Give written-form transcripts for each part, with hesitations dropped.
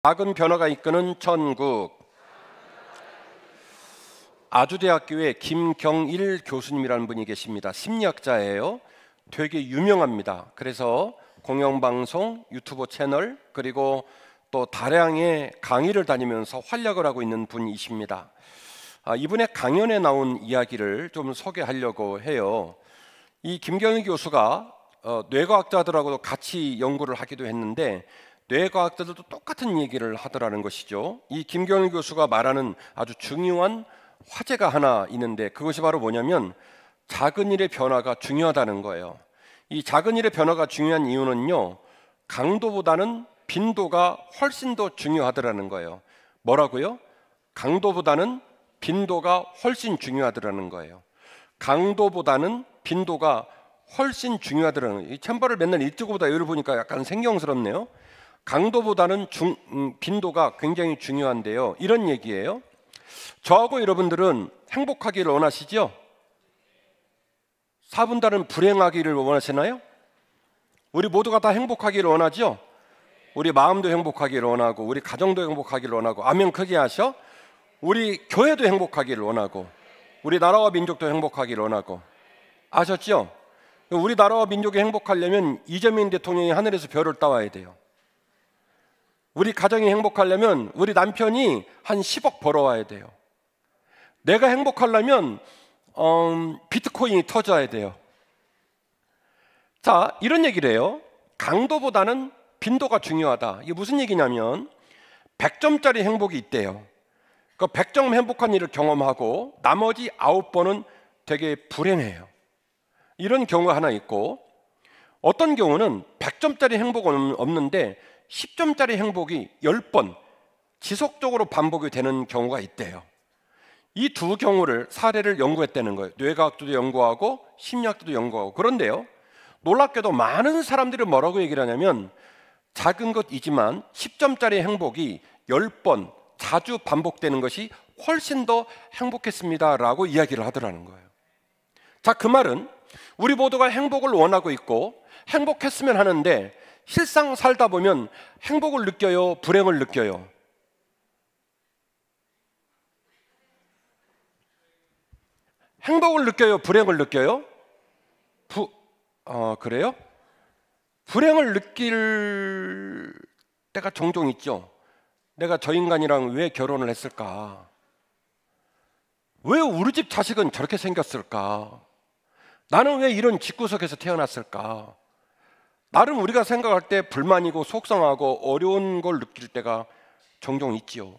작은 변화가 이끄는 천국. 아주대학교에 김경일 교수님이라는 분이 계십니다. 심리학자예요. 되게 유명합니다. 그래서 공영방송, 유튜브 채널, 그리고 또 다량의 강의를 다니면서 활약을 하고 있는 분이십니다. 이분의 강연에 나온 이야기를 좀 소개하려고 해요. 이 김경일 교수가 뇌과학자들하고도 같이 연구를 하기도 했는데 뇌과학자들도 똑같은 얘기를 하더라는 것이죠. 이 김경일 교수가 말하는 아주 중요한 화제가 하나 있는데 그것이 바로 뭐냐면 작은 일의 변화가 중요하다는 거예요. 이 작은 일의 변화가 중요한 이유는요, 강도보다는 빈도가 훨씬 더 중요하더라는 거예요. 뭐라고요? 강도보다는 빈도가 훨씬 중요하더라는 거예요. 강도보다는 빈도가 훨씬 중요하더라는 거예요. 이 챔버를 맨날 읽고 보다 여기를 보니까 약간 생경스럽네요. 강도보다는 빈도가 굉장히 중요한데요. 이런 얘기예요. 저하고 여러분들은 행복하기를 원하시죠? 4분달은 불행하기를 원하시나요? 우리 모두가 다 행복하기를 원하죠? 우리 마음도 행복하기를 원하고 우리 가정도 행복하기를 원하고, 아멘 크게 하셔. 우리 교회도 행복하기를 원하고 우리 나라와 민족도 행복하기를 원하고. 아셨죠? 우리 나라와 민족이 행복하려면 이재명 대통령이 하늘에서 별을 따와야 돼요. 우리 가정이 행복하려면 우리 남편이 한 10억 벌어와야 돼요. 내가 행복하려면 비트코인이 터져야 돼요. 자, 이런 얘기를 해요. 강도보다는 빈도가 중요하다. 이게 무슨 얘기냐면 100점짜리 행복이 있대요. 그 100점 행복한 일을 경험하고 나머지 9번은 되게 불행해요. 이런 경우가 하나 있고, 어떤 경우는 100점짜리 행복은 없는데 10점짜리 행복이 10번 지속적으로 반복이 되는 경우가 있대요. 이 두 경우를 사례를 연구했다는 거예요. 뇌과학도 연구하고 심리학도 연구하고. 그런데요, 놀랍게도 많은 사람들이 뭐라고 얘기를 하냐면 작은 것이지만 10점짜리 행복이 10번 자주 반복되는 것이 훨씬 더 행복했습니다 라고 이야기를 하더라는 거예요. 자, 그 말은 우리 모두가 행복을 원하고 있고 행복했으면 하는데 실상 살다 보면 행복을 느껴요? 불행을 느껴요? 행복을 느껴요? 불행을 느껴요? 그래요? 불행을 느낄 때가 종종 있죠. 내가 저 인간이랑 왜 결혼을 했을까? 왜 우리 집 자식은 저렇게 생겼을까? 나는 왜 이런 집구석에서 태어났을까? 나름 우리가 생각할 때 불만이고 속상하고 어려운 걸 느낄 때가 종종 있지요.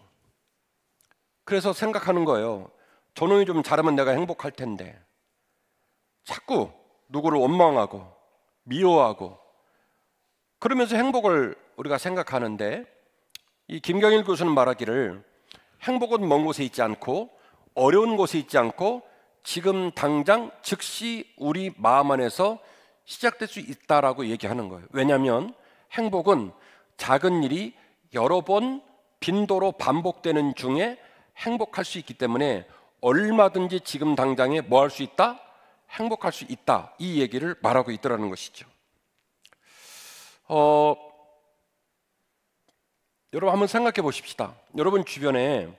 그래서 생각하는 거예요. 저놈이 좀 잘하면 내가 행복할 텐데. 자꾸 누구를 원망하고 미워하고 그러면서 행복을 우리가 생각하는데, 이 김경일 교수는 말하기를 행복은 먼 곳에 있지 않고 어려운 곳에 있지 않고 지금 당장 즉시 우리 마음 안에서 시작될 수 있다라고 얘기하는 거예요. 왜냐하면 행복은 작은 일이 여러 번 빈도로 반복되는 중에 행복할 수 있기 때문에 얼마든지 지금 당장에 뭐 할 수 있다? 행복할 수 있다. 이 얘기를 말하고 있더라는 것이죠. 여러분 한번 생각해 보십시다. 여러분 주변에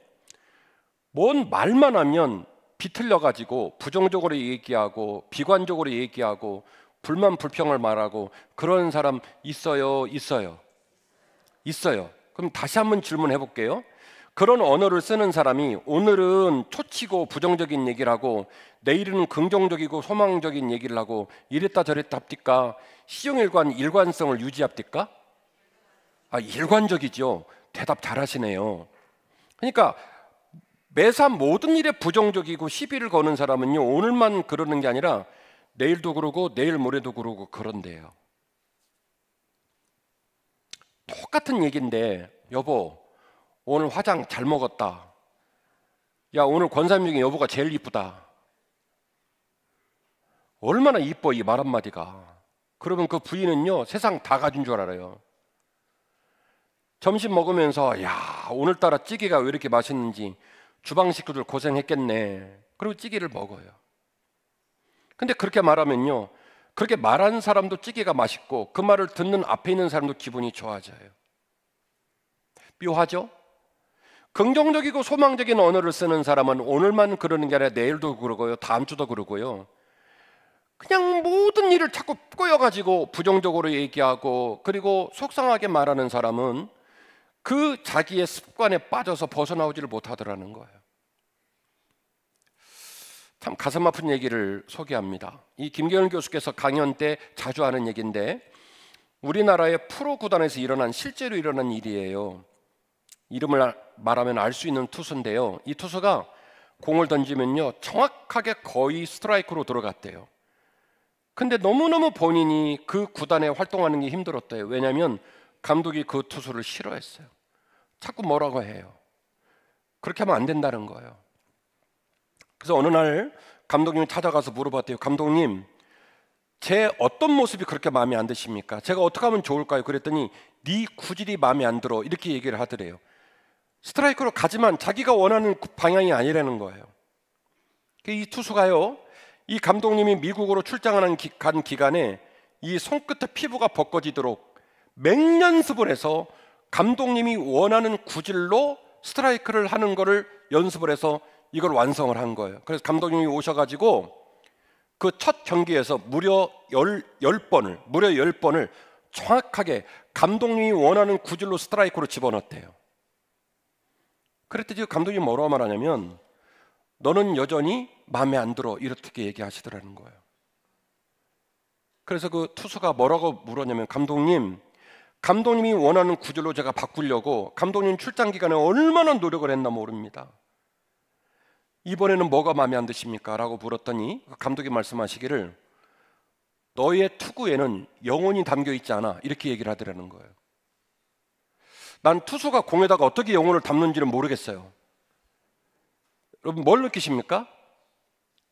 뭔 말만 하면 비틀려 가지고 부정적으로 얘기하고 비관적으로 얘기하고 불만 불평을 말하고 그런 사람 있어요? 있어요? 있어요. 그럼 다시 한번 질문해 볼게요. 그런 언어를 쓰는 사람이 오늘은 초치고 부정적인 얘기를 하고 내일은 긍정적이고 소망적인 얘기를 하고 이랬다 저랬다 합니까? 시종일관 일관성을 유지합니까? 일관적이죠. 대답 잘하시네요. 그러니까 매사 모든 일에 부정적이고 시비를 거는 사람은요, 오늘만 그러는 게 아니라 내일도 그러고 내일 모레도 그러고 그런데요. 똑같은 얘기인데, 여보 오늘 화장 잘 먹었다. 야 오늘 권사님 중에 여보가 제일 이쁘다. 얼마나 이뻐 이 말 한마디가. 그러면 그 부인은요 세상 다 가진 줄 알아요. 점심 먹으면서 야 오늘따라 찌개가 왜 이렇게 맛있는지 주방 식구들 고생했겠네. 그리고 찌개를 먹어요. 근데 그렇게 말하면요, 그렇게 말하는 사람도 찌개가 맛있고 그 말을 듣는 앞에 있는 사람도 기분이 좋아져요. 묘하죠? 긍정적이고 소망적인 언어를 쓰는 사람은 오늘만 그러는 게 아니라 내일도 그러고요, 다음 주도 그러고요. 그냥 모든 일을 자꾸 꼬여가지고 부정적으로 얘기하고 그리고 속상하게 말하는 사람은 그 자기의 습관에 빠져서 벗어나오지를 못하더라는 거예요. 참 가슴 아픈 얘기를 소개합니다. 이 김경일 교수께서 강연 때 자주 하는 얘기인데, 우리나라의 프로 구단에서 실제로 일어난 일이에요. 이름을 말하면 알 수 있는 투수인데요, 이 투수가 공을 던지면요 정확하게 거의 스트라이크로 들어갔대요. 근데 너무너무 본인이 그 구단에 활동하는 게 힘들었대요. 왜냐하면 감독이 그 투수를 싫어했어요. 자꾸 뭐라고 해요. 그렇게 하면 안 된다는 거예요. 그래서 어느 날 감독님이 찾아가서 물어봤대요. 감독님, 제 어떤 모습이 그렇게 마음에 안 드십니까? 제가 어떻게 하면 좋을까요? 그랬더니 네 구질이 마음에 안 들어, 이렇게 얘기를 하더래요. 스트라이크로 가지만 자기가 원하는 방향이 아니라는 거예요. 이 투수가요, 이 감독님이 미국으로 출장하는 간 기간에 이 손끝에 피부가 벗겨지도록 맹연습을 해서 감독님이 원하는 구질로 스트라이크를 하는 거를 연습을 해서 이걸 완성을 한 거예요. 그래서 감독님이 오셔가지고 그 첫 경기에서 무려 10번을 정확하게 감독님이 원하는 구질로 스트라이크로 집어넣었대요. 그랬더니 감독님이 뭐라고 말하냐면, 너는 여전히 마음에 안 들어, 이렇게 얘기하시더라는 거예요. 그래서 그 투수가 뭐라고 물었냐면, 감독님이 원하는 구질로 제가 바꾸려고 감독님 출장 기간에 얼마나 노력을 했나 모릅니다. 이번에는 뭐가 마음에 안 드십니까? 라고 물었더니 감독이 말씀하시기를, 너의 투구에는 영혼이 담겨 있지 않아, 이렇게 얘기를 하더라는 거예요. 난 투수가 공에다가 어떻게 영혼을 담는지는 모르겠어요. 여러분 뭘 느끼십니까?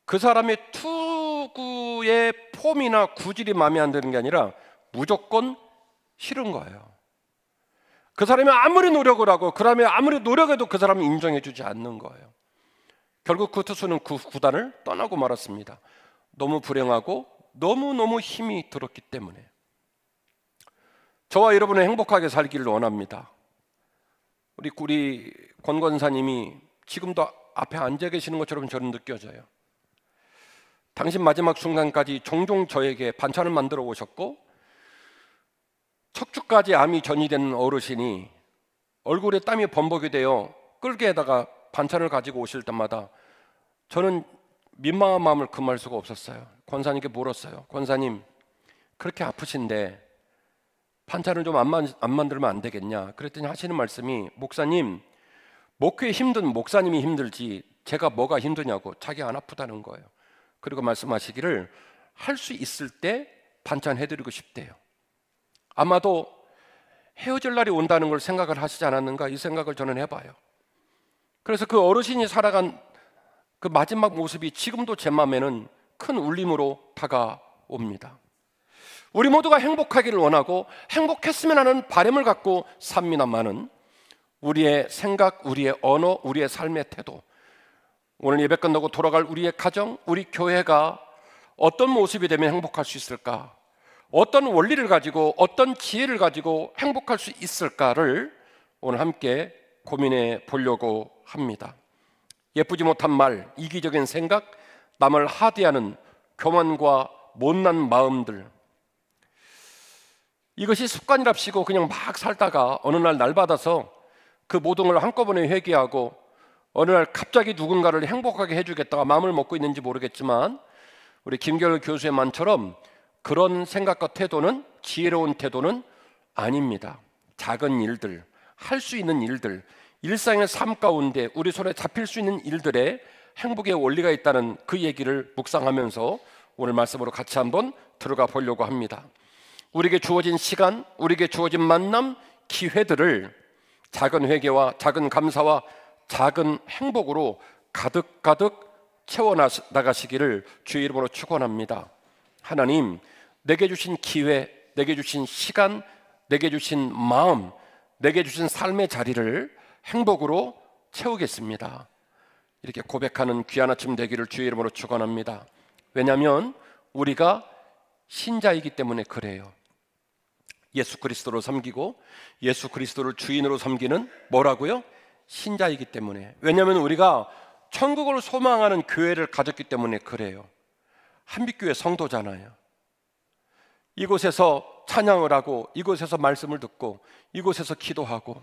그 사람의 투구의 폼이나 구질이 마음에 안 드는 게 아니라 무조건 싫은 거예요. 그 사람이 아무리 노력을 하고 그 사람이 아무리 노력해도 그 사람을 인정해 주지 않는 거예요. 결국 그 투수는 그 구단을 떠나고 말았습니다. 너무 불행하고 너무너무 힘이 들었기 때문에. 저와 여러분은 행복하게 살기를 원합니다. 우리 권 권사님이 지금도 앞에 앉아 계시는 것처럼 저는 느껴져요. 당신 마지막 순간까지 종종 저에게 반찬을 만들어 오셨고, 척추까지 암이 전이된 어르신이 얼굴에 땀이 범벅이 되어 끌개에다가 반찬을 가지고 오실 때마다 저는 민망한 마음을 금할 수가 없었어요. 권사님께 물었어요. 권사님, 그렇게 아프신데 반찬을 좀 안 만들면 안 되겠냐? 그랬더니 하시는 말씀이, 목사님, 목회 힘든 목사님이 힘들지 제가 뭐가 힘드냐고, 자기 안 아프다는 거예요. 그리고 말씀하시기를, 할 수 있을 때 반찬 해드리고 싶대요. 아마도 헤어질 날이 온다는 걸 생각을 하시지 않았는가, 이 생각을 저는 해봐요. 그래서 그 어르신이 살아간 그 마지막 모습이 지금도 제 마음에는 큰 울림으로 다가옵니다. 우리 모두가 행복하기를 원하고 행복했으면 하는 바람을 갖고 삽니다마는 우리의 생각, 우리의 언어, 우리의 삶의 태도, 오늘 예배 끝나고 돌아갈 우리의 가정, 우리 교회가 어떤 모습이 되면 행복할 수 있을까? 어떤 원리를 가지고 어떤 지혜를 가지고 행복할 수 있을까를 오늘 함께 고민해 보려고 합니다. 예쁘지 못한 말, 이기적인 생각, 남을 하대하는 교만과 못난 마음들, 이것이 습관이랍시고 그냥 막 살다가 어느 날 받아서 그 모든 걸 한꺼번에 회개하고 어느 날 갑자기 누군가를 행복하게 해주겠다가 마음을 먹고 있는지 모르겠지만, 우리 김경일 교수의 말처럼 그런 생각과 태도는 지혜로운 태도는 아닙니다. 작은 일들, 할 수 있는 일들, 일상의 삶 가운데 우리 손에 잡힐 수 있는 일들에 행복의 원리가 있다는 그 얘기를 묵상하면서 오늘 말씀으로 같이 한번 들어가 보려고 합니다. 우리에게 주어진 시간, 우리에게 주어진 만남, 기회들을 작은 회개와 작은 감사와 작은 행복으로 가득가득 채워나가시기를 주의 이름으로 축원합니다. 하나님, 내게 주신 기회, 내게 주신 시간, 내게 주신 마음, 내게 주신 삶의 자리를 행복으로 채우겠습니다. 이렇게 고백하는 귀한 아침 되기를 주의 이름으로 축원합니다. 왜냐하면 우리가 신자이기 때문에 그래요. 예수 그리스도로 섬기고 예수 그리스도를 주인으로 섬기는 뭐라고요? 신자이기 때문에. 왜냐하면 우리가 천국을 소망하는 교회를 가졌기 때문에 그래요. 한빛교회 성도잖아요. 이곳에서 찬양을 하고 이곳에서 말씀을 듣고 이곳에서 기도하고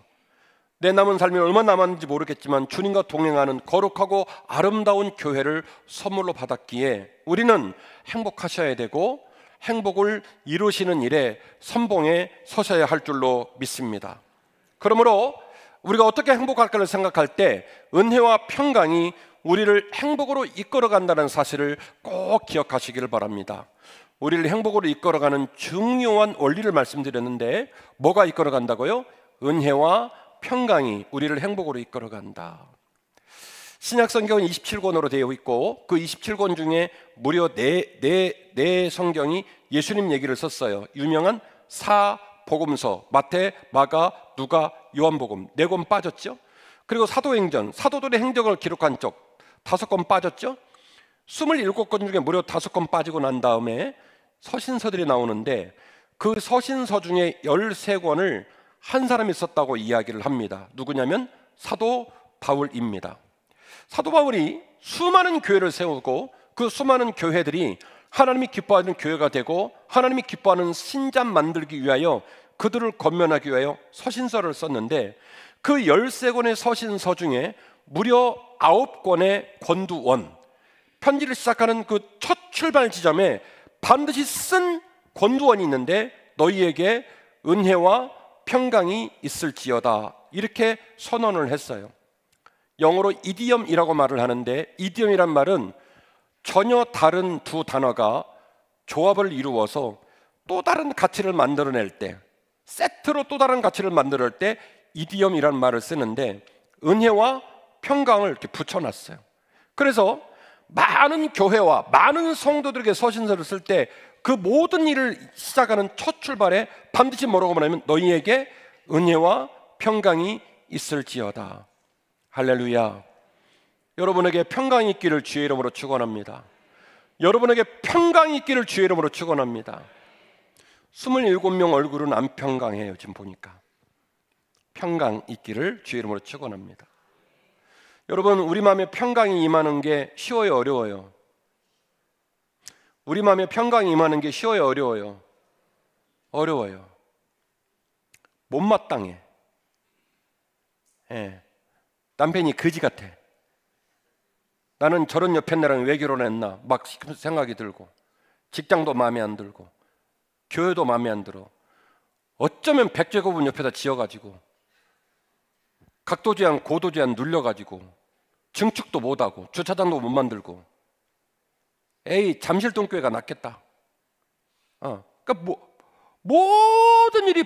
내 남은 삶이 얼마 남았는지 모르겠지만 주님과 동행하는 거룩하고 아름다운 교회를 선물로 받았기에 우리는 행복하셔야 되고 행복을 이루시는 일에 선봉에 서셔야 할 줄로 믿습니다. 그러므로 우리가 어떻게 행복할까를 생각할 때 은혜와 평강이 우리를 행복으로 이끌어간다는 사실을 꼭 기억하시기를 바랍니다. 우리를 행복으로 이끌어가는 중요한 원리를 말씀드렸는데 뭐가 이끌어간다고요? 은혜와 평강이 우리를 행복으로 이끌어간다. 신약 성경은 27권으로 되어 있고 그 27권 중에 무려 네 성경이 예수님 얘기를 썼어요. 유명한 사복음서, 마태, 마가, 누가, 요한복음 4권 빠졌죠. 그리고 사도행전, 사도들의 행적을 기록한 쪽 5권 빠졌죠. 27권 중에 무려 5권 빠지고 난 다음에 서신서들이 나오는데 그 서신서 중에 13권을 한 사람이 썼다고 이야기를 합니다. 누구냐면 사도 바울입니다. 사도 바울이 수많은 교회를 세우고 그 수많은 교회들이 하나님이 기뻐하는 교회가 되고 하나님이 기뻐하는 신자 만들기 위하여 그들을 권면하기 위하여 서신서를 썼는데 그 13권의 서신서 중에 무려 9권의 권두원, 편지를 시작하는 그 첫 출발 지점에 반드시 쓴 권두원이 있는데 너희에게 은혜와 평강이 있을지어다 이렇게 선언을 했어요. 영어로 이디엄이라고 말을 하는데 이디엄이란 말은 전혀 다른 두 단어가 조합을 이루어서 또 다른 가치를 만들어낼 때, 세트로 또 다른 가치를 만들어낼 때 이디엄이란 말을 쓰는데 은혜와 평강을 이렇게 붙여놨어요. 그래서 많은 교회와 많은 성도들에게 서신서를 쓸 때 그 모든 일을 시작하는 첫 출발에 반드시 뭐라고 말하면 너희에게 은혜와 평강이 있을지어다. 할렐루야. 여러분에게 평강이 있기를 주의 이름으로 축원합니다. 여러분에게 평강이 있기를 주의 이름으로 축원합니다. 27명 얼굴은 안 평강해요. 지금 보니까 평강 있기를 주의 이름으로 축원합니다. 여러분, 우리 마음에 평강이 임하는 게 쉬워요, 어려워요? 우리 마음에 평강이 임하는 게 쉬워요, 어려워요? 어려워요. 못마땅해. 남편이 거지 같아. 나는 저런 여편네랑 왜 결혼했나 막 생각이 들고, 직장도 마음에 안 들고, 교회도 마음에 안 들어. 어쩌면 백제고분 옆에다 지어가지고 각도 제한, 고도 제한 눌려가지고 증축도 못하고 주차장도 못 만들고, 에이 잠실동교회가 낫겠다. 그러니까 모든 일이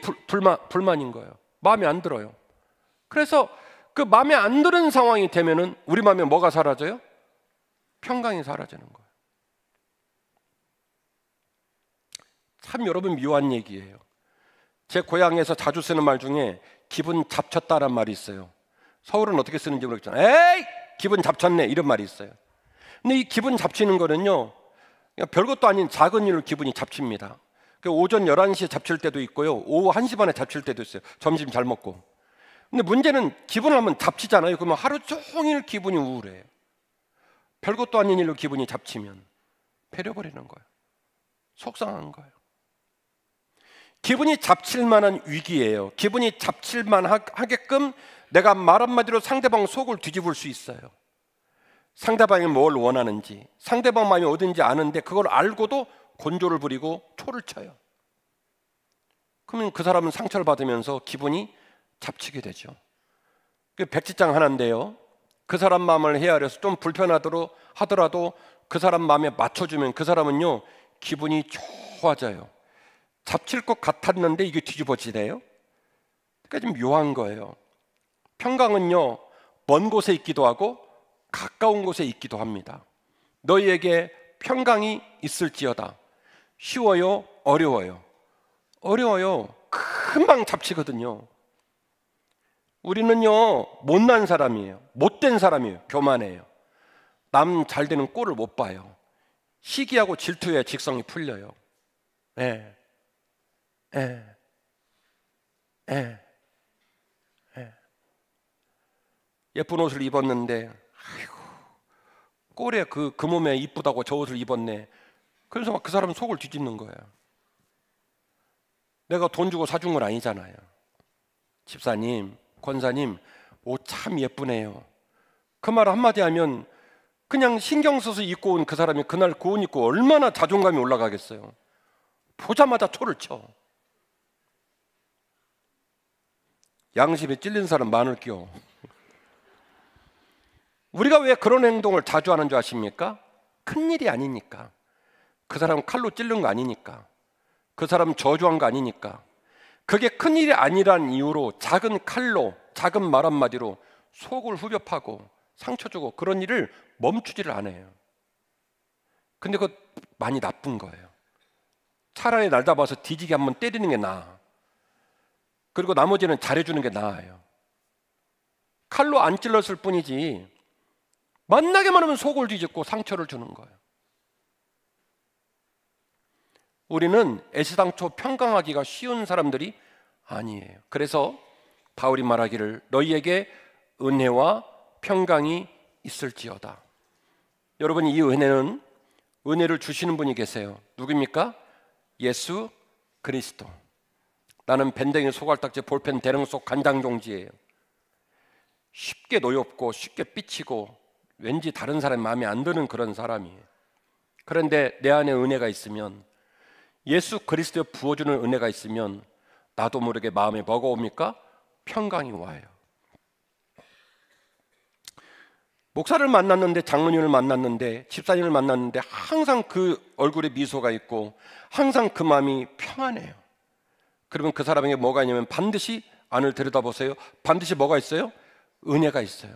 불만인 거예요. 마음에 안 들어요. 그래서 그 마음에 안 드는 상황이 되면은 우리 마음에 뭐가 사라져요? 평강이 사라지는 거예요. 참 여러분 묘한 얘기예요. 제 고향에서 자주 쓰는 말 중에 기분 잡쳤다란 말이 있어요. 서울은 어떻게 쓰는지 모르겠지만 에이 기분 잡쳤네 이런 말이 있어요. 근데 이 기분 잡치는 거는요, 별것도 아닌 작은 일로 기분이 잡칩니다. 오전 11시에 잡칠 때도 있고요, 오후 1시 반에 잡칠 때도 있어요. 점심 잘 먹고. 근데 문제는 기분을 하면 잡치잖아요. 그러면 하루 종일 기분이 우울해요. 별것도 아닌 일로 기분이 잡치면 패려버리는 거예요. 속상한 거예요. 기분이 잡칠 만한 위기예요. 기분이 잡칠만 하게끔 내가 말 한마디로 상대방 속을 뒤집을 수 있어요. 상대방이 뭘 원하는지, 상대방 마음이 어딘지 아는데 그걸 알고도 곤조를 부리고 초를 쳐요. 그러면 그 사람은 상처를 받으면서 기분이 잡치게 되죠. 백지장 하나인데요, 그 사람 마음을 헤아려서 좀 불편하도록 하더라도 그 사람 마음에 맞춰주면 그 사람은요 기분이 좋아져요. 잡칠 것 같았는데 이게 뒤집어지네요. 그러니까 좀 묘한 거예요. 평강은요 먼 곳에 있기도 하고 가까운 곳에 있기도 합니다. 너희에게 평강이 있을지어다. 쉬워요, 어려워요? 어려워요. 금방 잡치거든요. 우리는요 못난 사람이에요. 못된 사람이에요. 교만해요. 남 잘 되는 꼴을 못 봐요. 시기하고 질투에 직성이 풀려요. 예. 예쁜 옷을 입었는데 아이고 꼴에 그 몸에 이쁘다고 저 옷을 입었네. 그래서 막 그 사람은 속을 뒤집는 거예요. 내가 돈 주고 사준 건 아니잖아요. 집사님, 권사님, 옷 참 예쁘네요. 그 말 한마디 하면 그냥 신경 써서 입고 온 그 사람이 그날 그 옷 입고 얼마나 자존감이 올라가겠어요. 보자마자 초를 쳐. 양심에 찔린 사람 많을게요. 우리가 왜 그런 행동을 자주 하는 줄 아십니까? 큰일이 아니니까. 그 사람 칼로 찔른 거 아니니까. 그 사람 저주한 거 아니니까. 그게 큰일이 아니란 이유로 작은 칼로, 작은 말 한마디로 속을 후벼 파고 상처 주고 그런 일을 멈추지를 않아요. 근데 그거 많이 나쁜 거예요. 차라리 날 잡아서 뒤지게 한번 때리는 게 나아. 그리고 나머지는 잘해주는 게 나아요. 칼로 안 찔렀을 뿐이지 만나게만 하면 속을 뒤집고 상처를 주는 거예요. 우리는 애시당초 평강하기가 쉬운 사람들이 아니에요. 그래서 바울이 말하기를 너희에게 은혜와 평강이 있을지어다. 여러분, 이 은혜는 은혜를 주시는 분이 계세요. 누굽니까? 예수 그리스도. 나는 밴댕이 소갈딱지 볼펜 대령 속 간장종지예요. 쉽게 노엽고 쉽게 삐치고 왠지 다른 사람 마음에 안 드는 그런 사람이에요. 그런데 내 안에 은혜가 있으면, 예수 그리스도의 부어주는 은혜가 있으면 나도 모르게 마음에 뭐가 옵니까? 평강이 와요. 목사를 만났는데, 장로님을 만났는데, 집사님을 만났는데 항상 그 얼굴에 미소가 있고 항상 그 마음이 평안해요. 그러면 그 사람에게 뭐가 있냐면 반드시 안을 들여다보세요. 반드시 뭐가 있어요? 은혜가 있어요.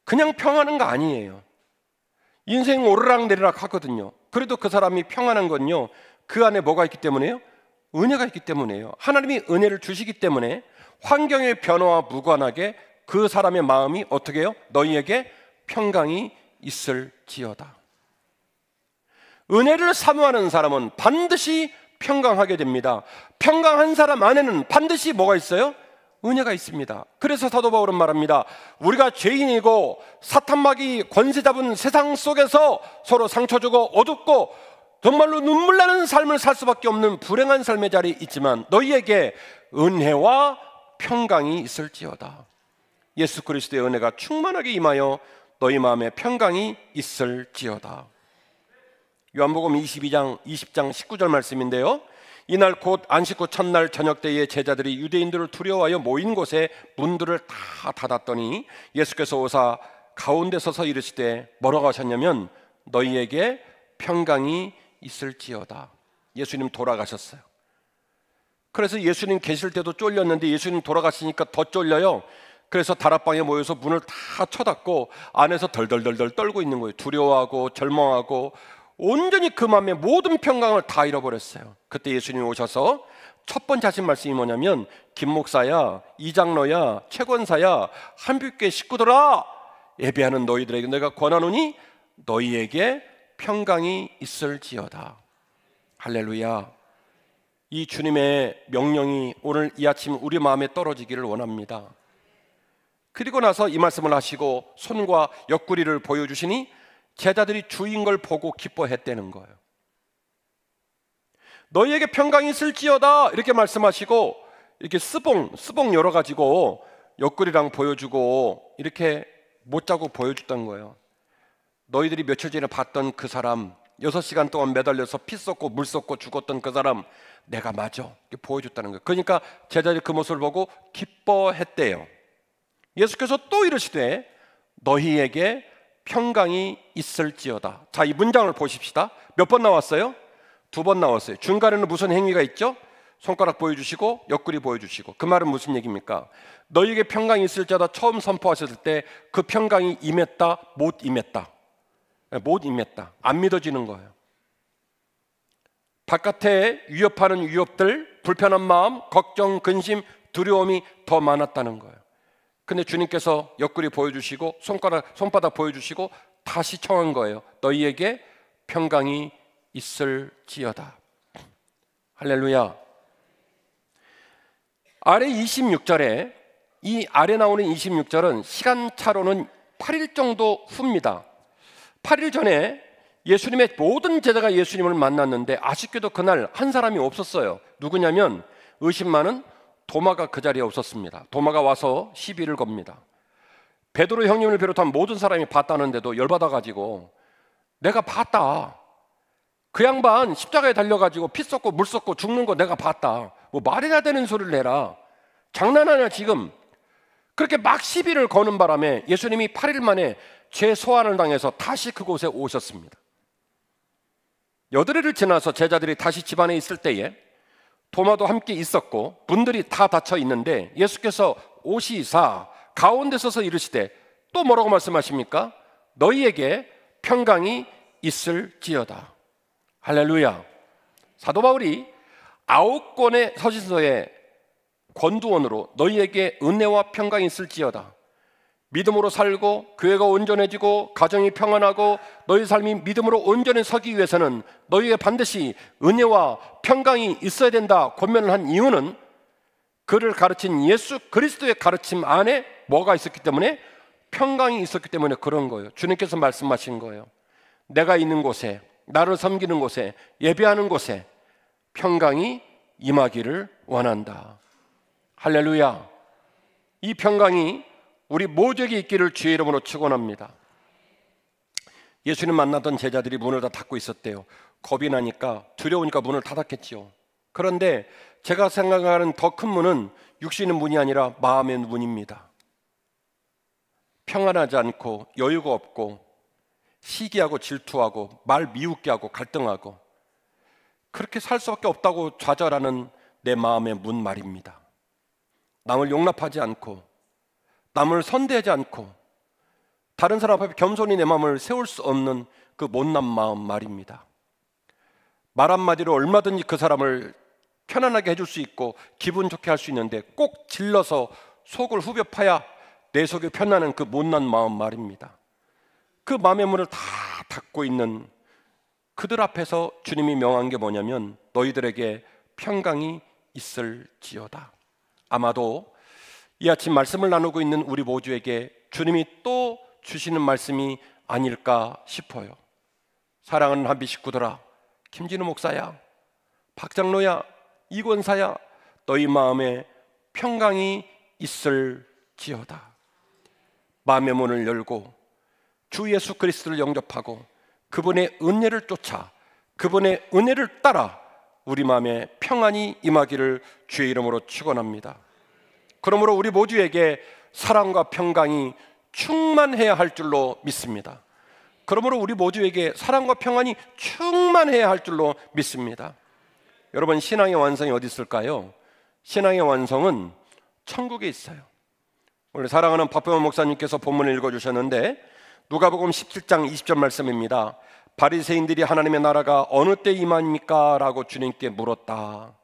그냥 평안한 거 아니에요. 인생 오르락내리락 하거든요. 그래도 그 사람이 평안한 건요, 그 안에 뭐가 있기 때문에요? 은혜가 있기 때문이에요. 하나님이 은혜를 주시기 때문에 환경의 변화와 무관하게 그 사람의 마음이 어떻게 해요? 너희에게 평강이 있을지어다. 은혜를 사모하는 사람은 반드시 평강하게 됩니다. 평강한 사람 안에는 반드시 뭐가 있어요? 은혜가 있습니다. 그래서 사도 바울은 말합니다. 우리가 죄인이고 사탄마귀 권세 잡은 세상 속에서 서로 상처 주고 어둡고 정말로 눈물 나는 삶을 살 수밖에 없는 불행한 삶의 자리에 있지만 너희에게 은혜와 평강이 있을지어다. 예수 그리스도의 은혜가 충만하게 임하여 너희 마음에 평강이 있을지어다. 요한복음 20장 19절 말씀인데요, 이날 곧 안식구 첫날 저녁 때에 제자들이 유대인들을 두려워하여 모인 곳에 문들을 다 닫았더니 예수께서 오사 가운데 서서 이르시되 뭐라고 하셨냐면 너희에게 평강이 있을지어다. 예수님 돌아가셨어요. 그래서 예수님 계실 때도 쫄렸는데 예수님 돌아가시니까 더 쫄려요. 그래서 다락방에 모여서 문을 다 쳐닫고 안에서 덜덜덜덜 떨고 있는 거예요. 두려워하고 절망하고 온전히 그 마음의 모든 평강을 다 잃어버렸어요. 그때 예수님이 오셔서 첫 번째 하신 말씀이 뭐냐면 김 목사야, 이장로야, 최권사야, 한빛교회 식구들아, 예배하는 너희들에게 내가 권하노니 너희에게 평강이 있을지어다. 할렐루야. 이 주님의 명령이 오늘 이 아침 우리 마음에 떨어지기를 원합니다. 그리고 나서 이 말씀을 하시고 손과 옆구리를 보여주시니 제자들이 주인 걸 보고 기뻐했다는 거예요. 너희에게 평강이 있을지어다 이렇게 말씀하시고 이렇게 스봉 열어가지고 옆구리랑 보여주고 이렇게 못자국 보여줬던 거예요. 너희들이 며칠 전에 봤던 그 사람, 6시간 동안 매달려서 피 쏟고 물 쏟고 죽었던 그 사람 내가 맞아 이렇게 보여줬다는 거예요. 그러니까 제자들이 그 모습을 보고 기뻐했대요. 예수께서 또 이르시되 너희에게 평강이 있을지어다. 자, 이 문장을 보십시다. 몇 번 나왔어요? 2번 나왔어요. 중간에는 무슨 행위가 있죠? 손가락 보여주시고 옆구리 보여주시고. 그 말은 무슨 얘기입니까? 너희에게 평강이 있을지어다 처음 선포하셨을 때 그 평강이 임했다, 못 임했다? 못 임했다. 안 믿어지는 거예요. 바깥에 위협하는 위협들, 불편한 마음, 걱정, 근심, 두려움이 더 많았다는 거예요. 근데 주님께서 옆구리 보여주시고 손바닥 보여주시고 다시 청한 거예요. 너희에게 평강이 있을지어다. 할렐루야. 아래 26절에, 이 아래 나오는 26절은 시간차로는 8일 정도 후입니다. 8일 전에 예수님의 모든 제자가 예수님을 만났는데 아쉽게도 그날 한 사람이 없었어요. 누구냐면 의심 많은 도마가 그 자리에 없었습니다. 도마가 와서 시비를 겁니다. 베드로 형님을 비롯한 모든 사람이 봤다는데도 열받아가지고, 내가 봤다, 그 양반 십자가에 달려가지고 피 쏟고 물 쏟고 죽는 거 내가 봤다, 뭐 말이나 되는 소리를 내라, 장난하냐 지금. 그렇게 막 시비를 거는 바람에 예수님이 8일 만에 재소환을 당해서 다시 그곳에 오셨습니다. 8일을 지나서 제자들이 다시 집안에 있을 때에 도마도 함께 있었고 분들이 다 닫혀 있는데 예수께서 오시사 가운데 서서 이르시되, 또 뭐라고 말씀하십니까? 너희에게 평강이 있을지어다. 할렐루야. 사도 바울이 9권의 서신서의 권두원으로 너희에게 은혜와 평강이 있을지어다, 믿음으로 살고 교회가 온전해지고 가정이 평안하고 너희 삶이 믿음으로 온전히 서기 위해서는 너희에게 반드시 은혜와 평강이 있어야 된다 권면을 한 이유는 그를 가르친 예수 그리스도의 가르침 안에 뭐가 있었기 때문에? 평강이 있었기 때문에 그런 거예요. 주님께서 말씀하신 거예요. 내가 있는 곳에, 나를 섬기는 곳에, 예배하는 곳에 평강이 임하기를 원한다. 할렐루야. 이 평강이 우리 모두에게 있기를 주의 이름으로 축원합니다. 예수님 만나던 제자들이 문을 다 닫고 있었대요. 겁이 나니까, 두려우니까 문을 닫았겠죠. 그런데 제가 생각하는 더 큰 문은 육신의 문이 아니라 마음의 문입니다. 평안하지 않고 여유가 없고 시기하고 질투하고 말 미웃게 하고 갈등하고 그렇게 살 수밖에 없다고 좌절하는 내 마음의 문 말입니다. 남을 용납하지 않고 남을 선대하지 않고 다른 사람 앞에 겸손히 내 마음을 세울 수 없는 그 못난 마음 말입니다. 말 한마디로 얼마든지 그 사람을 편안하게 해줄 수 있고 기분 좋게 할 수 있는데 꼭 질러서 속을 후벼 파야 내 속이 편안한 그 못난 마음 말입니다. 그 마음의 문을 다 닫고 있는 그들 앞에서 주님이 명한 게 뭐냐면 너희들에게 평강이 있을지어다. 아마도 이 아침 말씀을 나누고 있는 우리 모두에게 주님이 또 주시는 말씀이 아닐까 싶어요. 사랑하는 한비 식구들아, 김진우 목사야, 박장로야, 이권사야, 너희 마음에 평강이 있을지어다. 마음의 문을 열고 주 예수 그리스도를 영접하고 그분의 은혜를 쫓아 그분의 은혜를 따라 우리 마음에 평안이 임하기를 주의 이름으로 축원합니다. 그러므로 우리 모두에게 사랑과 평강이 충만해야 할 줄로 믿습니다. 그러므로 우리 모두에게 사랑과 평안이 충만해야 할 줄로 믿습니다. 여러분, 신앙의 완성이 어디 있을까요? 신앙의 완성은 천국에 있어요. 오늘 사랑하는 박병원 목사님께서 본문을 읽어주셨는데 누가복음 17장 20절 말씀입니다. 바리새인들이 하나님의 나라가 어느 때 임합니까? 라고 주님께 물었다.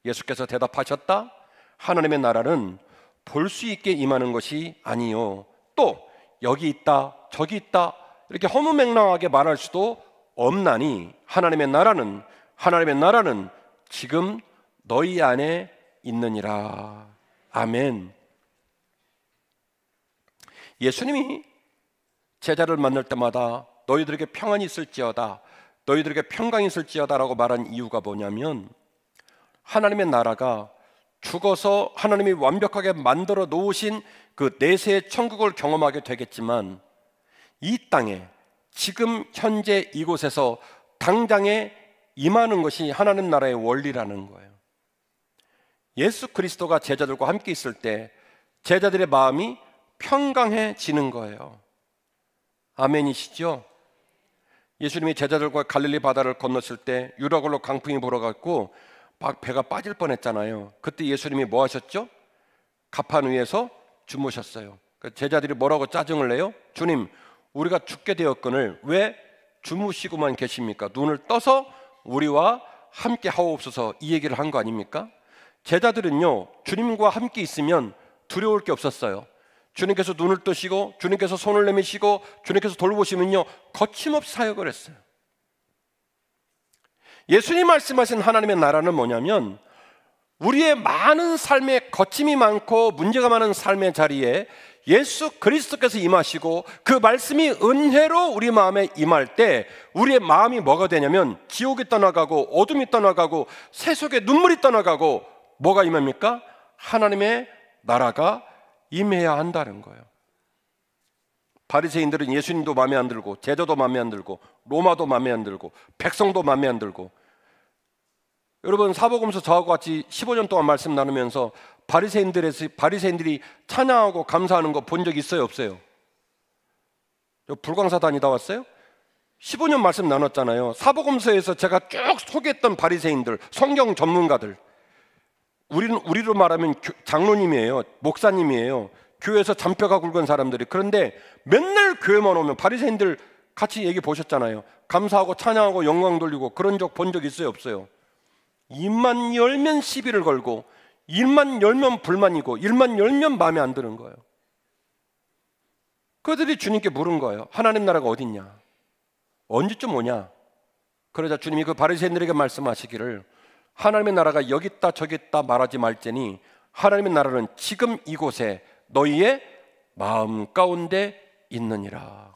예수께서 대답하셨다. 하나님의 나라는 볼 수 있게 임하는 것이 아니요, 또 여기 있다 저기 있다 이렇게 허무맹랑하게 말할 수도 없나니 하나님의 나라는 지금 너희 안에 있느니라. 아멘. 예수님이 제자를 만날 때마다 너희들에게 평안이 있을지어다, 너희들에게 평강이 있을지어다 라고 말한 이유가 뭐냐면 하나님의 나라가 죽어서 하나님이 완벽하게 만들어 놓으신 그 내세의 천국을 경험하게 되겠지만 이 땅에 지금 현재 이곳에서 당장에 임하는 것이 하나님 나라의 원리라는 거예요. 예수 그리스도가 제자들과 함께 있을 때 제자들의 마음이 평강해지는 거예요. 아멘이시죠? 예수님이 제자들과 갈릴리 바다를 건넜을 때 유라굴로 강풍이 불어갖고 막 배가 빠질 뻔했잖아요. 그때 예수님이 뭐 하셨죠? 갑판 위에서 주무셨어요. 제자들이 뭐라고 짜증을 내요? 주님, 우리가 죽게 되었거늘 왜 주무시고만 계십니까? 눈을 떠서 우리와 함께 하옵소서, 이 얘기를 한 거 아닙니까? 제자들은요, 주님과 함께 있으면 두려울 게 없었어요. 주님께서 눈을 뜨시고 주님께서 손을 내미시고 주님께서 돌보시면요 거침없이 사역을 했어요. 예수님 말씀하신 하나님의 나라는 뭐냐면 우리의 많은 삶에 거침이 많고 문제가 많은 삶의 자리에 예수 그리스도께서 임하시고 그 말씀이 은혜로 우리 마음에 임할 때 우리의 마음이 뭐가 되냐면 지옥이 떠나가고 어둠이 떠나가고 세속의 눈물이 떠나가고 뭐가 임합니까? 하나님의 나라가 임해야 한다는 거예요. 바리새인들은 예수님도 마음에 안 들고 제자도 마음에 안 들고 로마도 마음에 안 들고 백성도 마음에 안 들고, 여러분 사복음서 저하고 같이 15년 동안 말씀 나누면서 바리새인들이 찬양하고 감사하는 거 본 적 있어요, 없어요? 불광사 다니다 왔어요? 15년 말씀 나눴잖아요. 사복음서에서 제가 쭉 소개했던 바리새인들, 성경 전문가들, 우리로 말하면 장로님이에요, 목사님이에요, 교회에서 잔뼈가 굵은 사람들이. 그런데 맨날 교회만 오면 바리새인들 같이 얘기 보셨잖아요. 감사하고 찬양하고 영광 돌리고 그런 적 본 적 있어요, 없어요? 입만 열면 시비를 걸고 일만 열면 불만이고 일만 열면 마음에 안 드는 거예요. 그들이 주님께 물은 거예요. 하나님 나라가 어딨냐? 언제쯤 오냐? 그러자 주님이 그 바리새인들에게 말씀하시기를 하나님의 나라가 여기 있다 저기 있다 말하지 말지니 하나님의 나라는 지금 이곳에 너희의 마음 가운데 있느니라.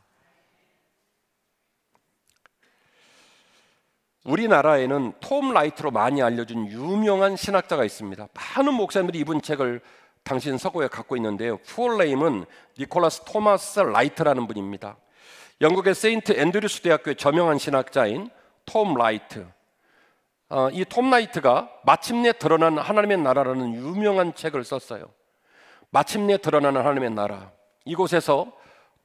우리나라에는 톰 라이트로 많이 알려진 유명한 신학자가 있습니다. 많은 목사님들이 이분 책을 당신 서고에 갖고 있는데요. 풀네임은 니콜라스 토마스 라이트라는 분입니다. 영국의 세인트 앤드류스 대학교의 저명한 신학자인 톰 라이트. 이 톰 라이트가 마침내 드러난 하나님의 나라라는 유명한 책을 썼어요. 마침내 드러나는 하나님의 나라. 이곳에서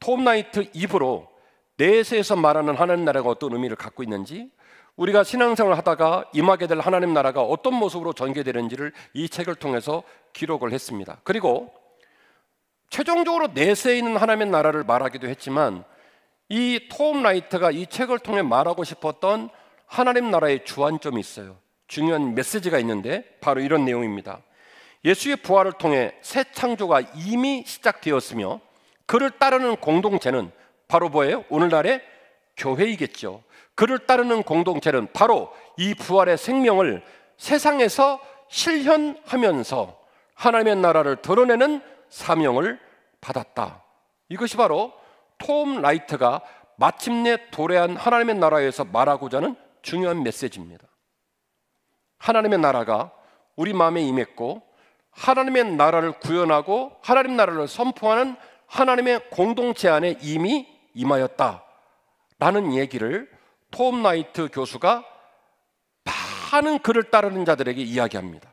톰 라이트 입으로 내세에서 말하는 하나님 나라가 어떤 의미를 갖고 있는지, 우리가 신앙생활을 하다가 임하게 될 하나님 나라가 어떤 모습으로 전개되는지를 이 책을 통해서 기록을 했습니다. 그리고 최종적으로 내세에 있는 하나님의 나라를 말하기도 했지만 이 톰 라이트가 이 책을 통해 말하고 싶었던 하나님 나라의 주안점이 있어요. 중요한 메시지가 있는데 바로 이런 내용입니다. 예수의 부활을 통해 새 창조가 이미 시작되었으며 그를 따르는 공동체는 바로 뭐예요? 오늘날의 교회이겠죠. 그를 따르는 공동체는 바로 이 부활의 생명을 세상에서 실현하면서 하나님의 나라를 드러내는 사명을 받았다. 이것이 바로 톰 라이트가 마침내 도래한 하나님의 나라에서 말하고자 하는 중요한 메시지입니다. 하나님의 나라가 우리 마음에 임했고 하나님의 나라를 구현하고 하나님 나라를 선포하는 하나님의 공동체 안에 이미 임하였다라는 얘기를 톰 라이트 교수가 많은 그를 따르는 자들에게 이야기합니다.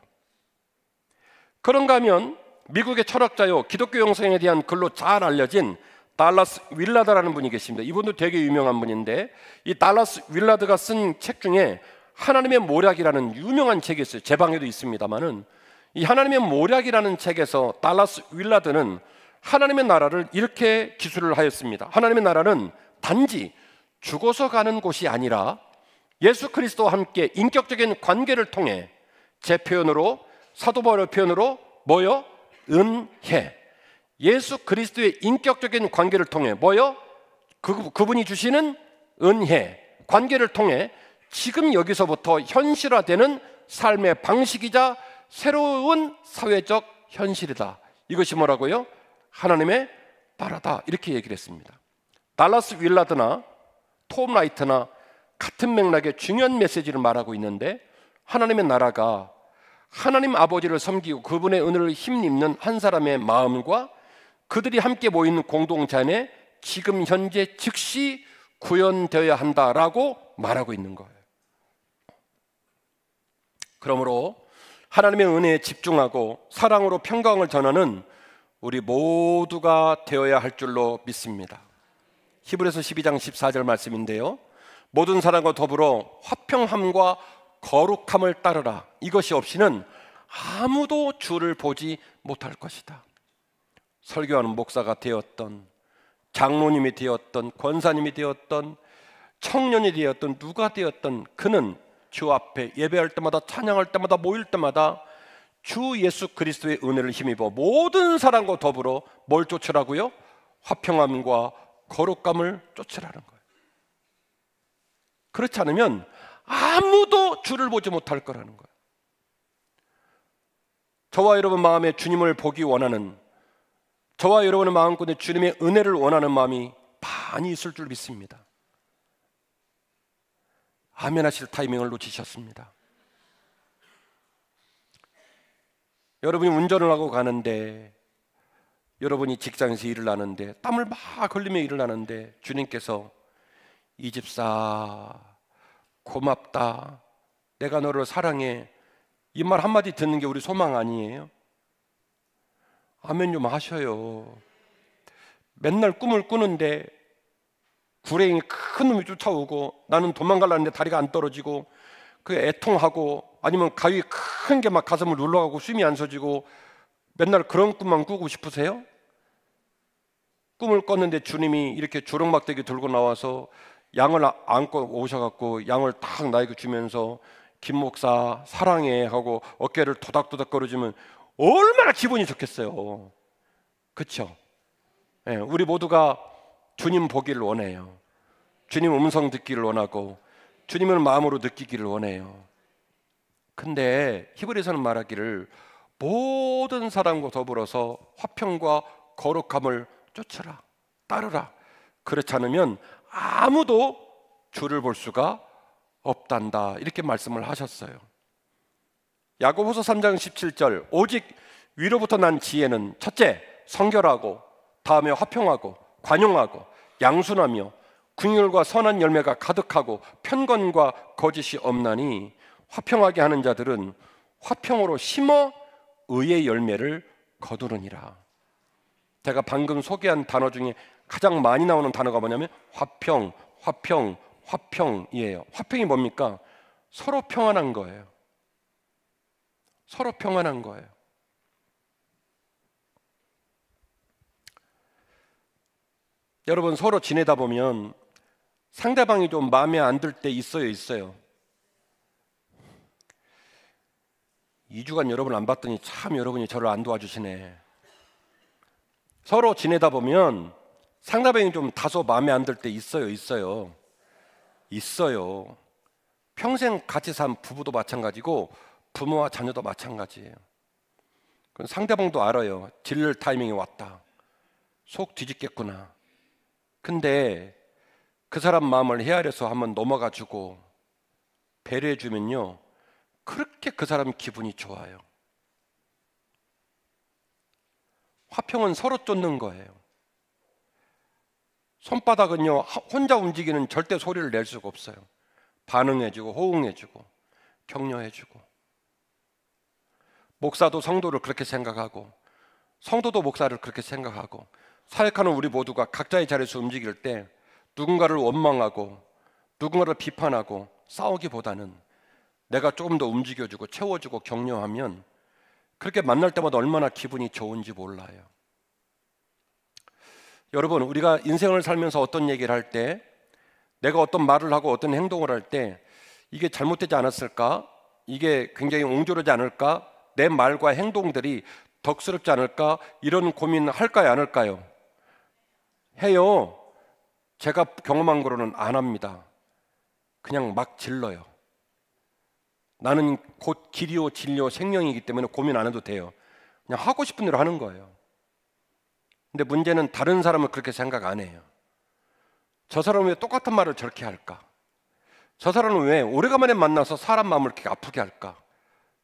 그런가 하면 미국의 철학자요, 기독교 영성에 대한 글로 잘 알려진 달라스 윌라드라는 분이 계십니다. 이분도 되게 유명한 분인데 이 달라스 윌라드가 쓴 책 중에 하나님의 모략이라는 유명한 책이 있어요. 제 방에도 있습니다만은 이 하나님의 모략이라는 책에서 달라스 윌라드는 하나님의 나라를 이렇게 기술을 하였습니다. 하나님의 나라는 단지 죽어서 가는 곳이 아니라 예수 그리스도와 함께 인격적인 관계를 통해, 제 표현으로 사도 바울의 표현으로 뭐요? 은혜. 예수 그리스도의 인격적인 관계를 통해 뭐요? 그분이 주시는 은혜, 관계를 통해 지금 여기서부터 현실화되는 삶의 방식이자 새로운 사회적 현실이다. 이것이 뭐라고요? 하나님의 나라다. 이렇게 얘기를 했습니다. 달라스 윌라드나 톰 라이트나 같은 맥락의 중요한 메시지를 말하고 있는데, 하나님의 나라가 하나님 아버지를 섬기고 그분의 은혜를 힘입는 한 사람의 마음과 그들이 함께 모이는 공동체 안에 지금 현재 즉시 구현되어야 한다라고 말하고 있는 거예요. 그러므로 하나님의 은혜에 집중하고 사랑으로 평강을 전하는 우리 모두가 되어야 할 줄로 믿습니다. 히브리서 12장 14절 말씀인데요, 모든 사람과 더불어 화평함과 거룩함을 따르라. 이것이 없이는 아무도 주를 보지 못할 것이다. 설교하는 목사가 되었던, 장로님이 되었던, 권사님이 되었던, 청년이 되었던, 누가 되었던 그는 주 앞에 예배할 때마다, 찬양할 때마다, 모일 때마다 주 예수 그리스도의 은혜를 힘입어 모든 사람과 더불어 뭘 쫓으라고요? 화평함과 거룩감을 쫓으라는 거예요. 그렇지 않으면 아무도 주를 보지 못할 거라는 거예요. 저와 여러분 마음에 주님을 보기 원하는, 저와 여러분의 마음속에 주님의 은혜를 원하는 마음이 많이 있을 줄 믿습니다. 아멘 하실 타이밍을 놓치셨습니다. 여러분이 운전을 하고 가는데, 여러분이 직장에서 일을 하는데 땀을 막 흘리며 일을 하는데 주님께서 이 집사 고맙다, 내가 너를 사랑해, 이 말 한마디 듣는 게 우리 소망 아니에요? 아멘 좀 하셔요. 맨날 꿈을 꾸는데 구레이 큰 놈이 쫓아오고 나는 도망가려는데 다리가 안 떨어지고 그 애통하고, 아니면 가위 큰 게 막 가슴을 눌러가고 숨이 안 쉬어지고, 맨날 그런 꿈만 꾸고 싶으세요? 꿈을 꿨는데 주님이 이렇게 주렁막대기 들고 나와서 양을 안고 오셔갖고 양을 탁 나에게 주면서 김 목사 사랑해 하고 어깨를 토닥토닥 거려주면 얼마나 기분이 좋겠어요. 그렇죠? 네, 우리 모두가 주님 보기를 원해요. 주님 음성 듣기를 원하고 주님을 마음으로 느끼기를 원해요. 근데 히브리서는 말하기를 모든 사람과 더불어서 화평과 거룩함을 쫓으라, 따르라. 그렇지 않으면 아무도 주를 볼 수가 없단다, 이렇게 말씀을 하셨어요. 야고보서 3장 17절, 오직 위로부터 난 지혜는 첫째 성결하고, 다음에 화평하고 관용하고 양순하며 긍휼과 선한 열매가 가득하고 편건과 거짓이 없나니 화평하게 하는 자들은 화평으로 심어 의의 열매를 거두느니라. 제가 방금 소개한 단어 중에 가장 많이 나오는 단어가 뭐냐면 화평, 화평, 화평이에요. 화평이 뭡니까? 서로 평안한 거예요. 서로 평안한 거예요. 여러분, 서로 지내다 보면 상대방이 좀 마음에 안 들 때 있어요. 2주간 여러분 안 봤더니 참 여러분이 저를 안 도와주시네. 서로 지내다 보면 상대방이 좀 다소 마음에 안 들 때 있어요. 평생 같이 산 부부도 마찬가지고 부모와 자녀도 마찬가지예요. 상대방도 알아요. 질릴 타이밍이 왔다. 속 뒤집겠구나. 근데 그 사람 마음을 헤아려서 한번 넘어가 주고 배려해 주면요, 그렇게 그 사람 기분이 좋아요. 화평은 서로 쫓는 거예요. 손바닥은요, 혼자 움직이는 절대 소리를 낼 수가 없어요. 반응해주고 호응해주고 격려해주고. 목사도 성도를 그렇게 생각하고 성도도 목사를 그렇게 생각하고, 사역하는 우리 모두가 각자의 자리에서 움직일 때 누군가를 원망하고 누군가를 비판하고 싸우기보다는 내가 조금 더 움직여주고 채워주고 격려하면 그렇게 만날 때마다 얼마나 기분이 좋은지 몰라요. 여러분, 우리가 인생을 살면서 어떤 얘기를 할 때, 내가 어떤 말을 하고 어떤 행동을 할 때 이게 잘못되지 않았을까? 이게 굉장히 옹졸하지 않을까? 내 말과 행동들이 덕스럽지 않을까? 이런 고민할까요, 안 할까요? 해요. 제가 경험한 거로는 안 합니다. 그냥 막 질러요. 나는 곧 길이요 진리요 생명이기 때문에 고민 안 해도 돼요. 그냥 하고 싶은 대로 하는 거예요. 근데 문제는 다른 사람은 그렇게 생각 안 해요. 저 사람은 왜 똑같은 말을 저렇게 할까? 저 사람은 왜 오래간만에 만나서 사람 마음을 이렇게 아프게 할까?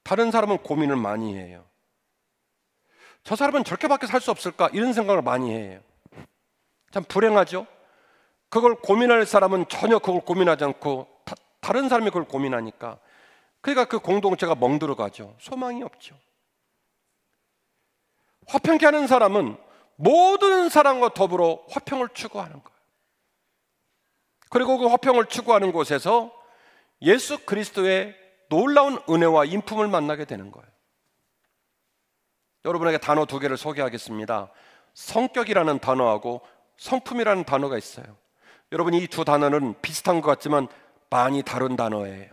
다른 사람은 고민을 많이 해요. 저 사람은 저렇게밖에 살 수 없을까? 이런 생각을 많이 해요. 참 불행하죠? 그걸 고민할 사람은 전혀 그걸 고민하지 않고 다른 사람이 그걸 고민하니까, 그러니까 그 공동체가 멍들어가죠. 소망이 없죠. 화평케 하는 사람은 모든 사람과 더불어 화평을 추구하는 거예요. 그리고 그 화평을 추구하는 곳에서 예수 그리스도의 놀라운 은혜와 인품을 만나게 되는 거예요. 여러분에게 단어 두 개를 소개하겠습니다. 성격이라는 단어하고 성품이라는 단어가 있어요. 여러분, 이 두 단어는 비슷한 것 같지만 많이 다른 단어예요.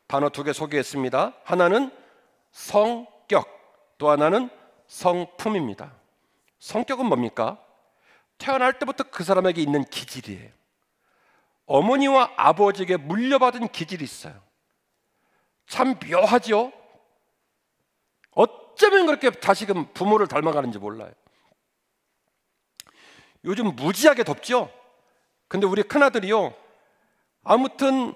단어 두 개 소개했습니다. 하나는 성격, 또 하나는 성품입니다. 성격은 뭡니까? 태어날 때부터 그 사람에게 있는 기질이에요. 어머니와 아버지에게 물려받은 기질이 있어요. 참 묘하죠? 어쩌면 그렇게 자식은 부모를 닮아가는지 몰라요. 요즘 무지하게 덥죠? 근데 우리 큰아들이요, 아무튼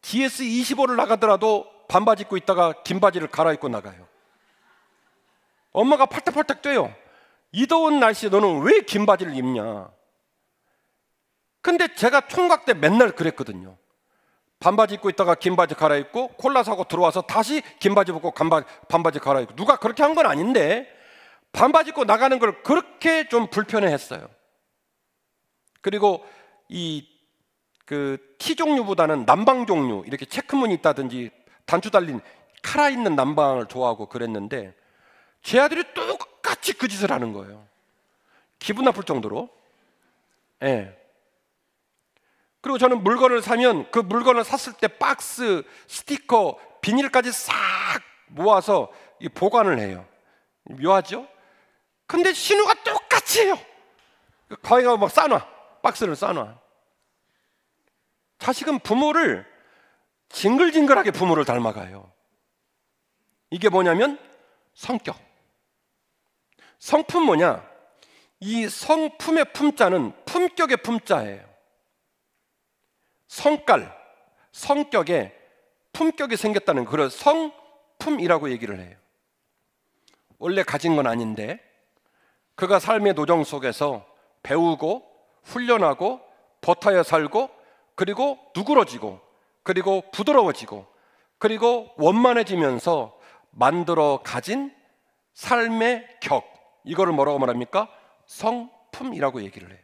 GS25를 나가더라도 반바지 입고 있다가 긴 바지를 갈아입고 나가요. 엄마가 팔딱팔딱 뛰어요. 이 더운 날씨에 너는 왜 긴 바지를 입냐? 근데 제가 총각 때 맨날 그랬거든요. 반바지 입고 있다가 긴 바지 갈아입고 콜라 사고 들어와서 다시 긴 바지 입고 반바지 갈아입고. 누가 그렇게 한 건 아닌데 반바지 입고 나가는 걸 그렇게 좀 불편해했어요. 그리고 이 티 종류보다는 남방 종류, 이렇게 체크무늬 있다든지 단추 달린 카라 있는 남방을 좋아하고 그랬는데 제 아들이 똑같이 그 짓을 하는 거예요. 기분 나쁠 정도로. 예. 그리고 저는 물건을 사면 그 물건을 샀을 때 박스, 스티커, 비닐까지 싹 모아서 보관을 해요. 묘하죠? 근데 신우가 똑같이 해요. 가위가 막 싸놔. 박스를 싸놔. 자식은 부모를 징글징글하게 부모를 닮아가요. 이게 뭐냐면 성격. 성품 뭐냐? 이 성품의 품자는 품격의 품자예요. 성깔, 성격에 품격이 생겼다는 그런 성품이라고 얘기를 해요. 원래 가진 건 아닌데 그가 삶의 노정 속에서 배우고 훈련하고 버타여 살고, 그리고 누그러지고, 그리고 부드러워지고, 그리고 원만해지면서 만들어 가진 삶의 격, 이거를 뭐라고 말합니까? 성품이라고 얘기를 해요.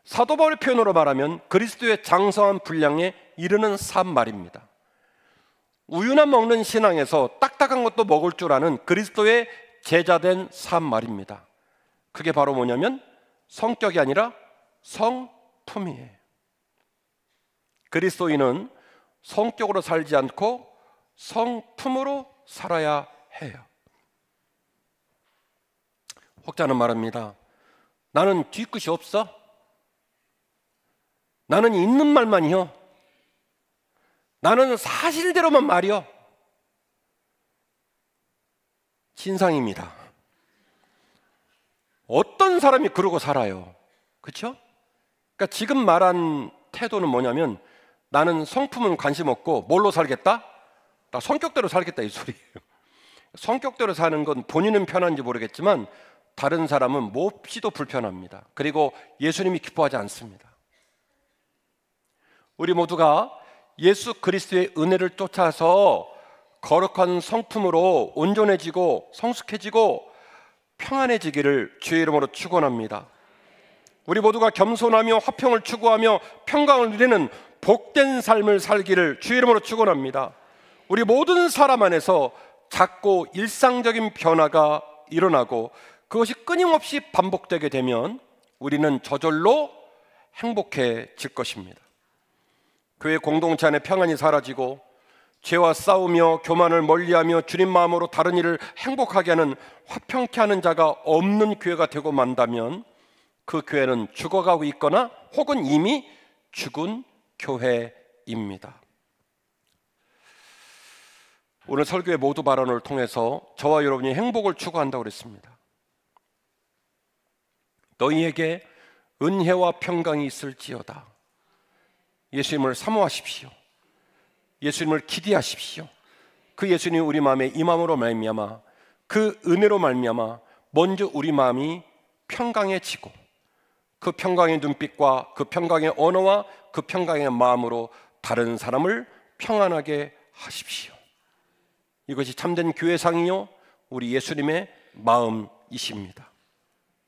사도 바울의 표현으로 말하면 그리스도의 장성한 분량에 이르는 삶 말입니다. 우유나 먹는 신앙에서 딱딱한 것도 먹을 줄 아는 그리스도의 제자된 삶 말입니다. 그게 바로 뭐냐면 성격이 아니라 성품이에요. 그리스도인은 성격으로 살지 않고 성품으로 살아야 해요. 혹자는 말합니다. 나는 뒤끝이 없어. 나는 있는 말만이요. 나는 사실대로만 말이요. 진상입니다. 어떤 사람이 그러고 살아요? 그렇죠? 그러니까 지금 말한 태도는 뭐냐면 나는 성품은 관심 없고 뭘로 살겠다? 나 성격대로 살겠다 이 소리예요. 성격대로 사는 건 본인은 편한지 모르겠지만 다른 사람은 몹시도 불편합니다. 그리고 예수님이 기뻐하지 않습니다. 우리 모두가 예수 그리스도의 은혜를 쫓아서 거룩한 성품으로 온전해지고 성숙해지고 평안해지기를 주의 이름으로 축원합니다. 우리 모두가 겸손하며 화평을 추구하며 평강을 누리는 복된 삶을 살기를 주의 이름으로 축원합니다. 우리 모든 사람 안에서 작고 일상적인 변화가 일어나고 그것이 끊임없이 반복되게 되면 우리는 저절로 행복해질 것입니다. 교회 공동체 안에 평안이 사라지고 죄와 싸우며 교만을 멀리하며 주님 마음으로 다른 일을 행복하게 하는 화평케 하는 자가 없는 교회가 되고 만다면 그 교회는 죽어가고 있거나 혹은 이미 죽은 교회입니다. 오늘 설교의 모두 발언을 통해서 저와 여러분이 행복을 추구한다고 그랬습니다. 너희에게 은혜와 평강이 있을지어다. 예수님을 사모하십시오. 예수님을 기대하십시오. 그 예수님이 우리 마음에 임함으로 말미암아 그 은혜로 말미암아 먼저 우리 마음이 평강해지고 그 평강의 눈빛과 그 평강의 언어와 그 평강의 마음으로 다른 사람을 평안하게 하십시오. 이것이 참된 교회상이요 우리 예수님의 마음이십니다.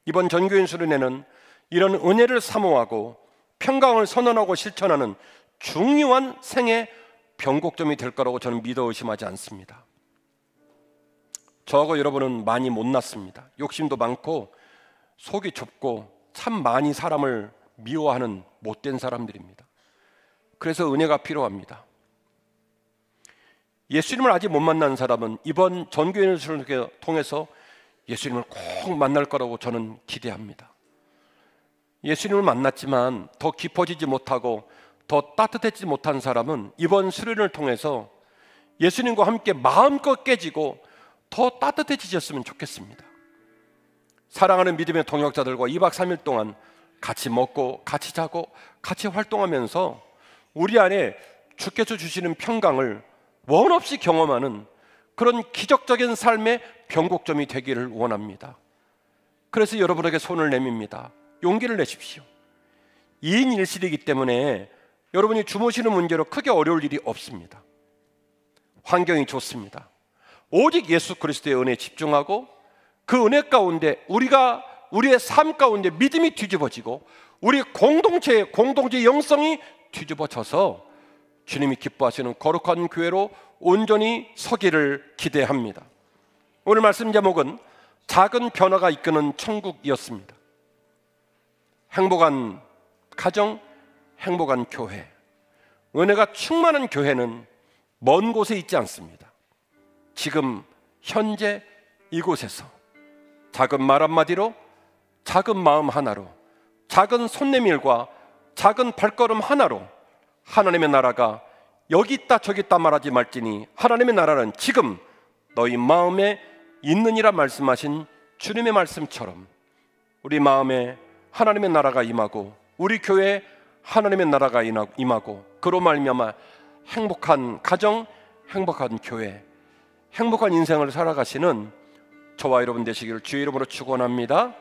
이번 전교인 수련회는 이런 은혜를 사모하고 평강을 선언하고 실천하는 중요한 생애 변곡점이 될 거라고 저는 믿어 의심하지 않습니다. 저하고 여러분은 많이 못났습니다. 욕심도 많고 속이 좁고 참 많이 사람을 미워하는 못된 사람들입니다. 그래서 은혜가 필요합니다. 예수님을 아직 못 만난 사람은 이번 전교인을 통해서 예수님을 꼭 만날 거라고 저는 기대합니다. 예수님을 만났지만 더 깊어지지 못하고 더 따뜻해지지 못한 사람은 이번 수련을 통해서 예수님과 함께 마음껏 깨지고 더 따뜻해지셨으면 좋겠습니다. 사랑하는 믿음의 동역자들과 2박 3일 동안 같이 먹고 같이 자고 같이 활동하면서 우리 안에 주께서 주시는 평강을 원 없이 경험하는 그런 기적적인 삶의 변곡점이 되기를 원합니다. 그래서 여러분에게 손을 내밉니다. 용기를 내십시오. 2인 1실이기 때문에 여러분이 주무시는 문제로 크게 어려울 일이 없습니다. 환경이 좋습니다. 오직 예수 그리스도의 은혜에 집중하고 그 은혜 가운데 우리의 삶 가운데 믿음이 뒤집어지고 우리 공동체의 영성이 뒤집어져서 주님이 기뻐하시는 거룩한 교회로 온전히 서기를 기대합니다. 오늘 말씀 제목은 작은 변화가 이끄는 천국이었습니다. 행복한 가정, 행복한 교회. 은혜가 충만한 교회는 먼 곳에 있지 않습니다. 지금 현재 이곳에서 작은 말 한마디로, 작은 마음 하나로, 작은 손내밀과 작은 발걸음 하나로 하나님의 나라가 여기 있다 저기 있다 말하지 말지니 하나님의 나라는 지금 너희 마음에 있느니라 말씀하신 주님의 말씀처럼 우리 마음에 하나님의 나라가 임하고 우리 교회에 하나님의 나라가 임하고 그로 말미암아 행복한 가정, 행복한 교회, 행복한 인생을 살아가시는 저와 여러분 되시기를 주의 이름으로 축원합니다.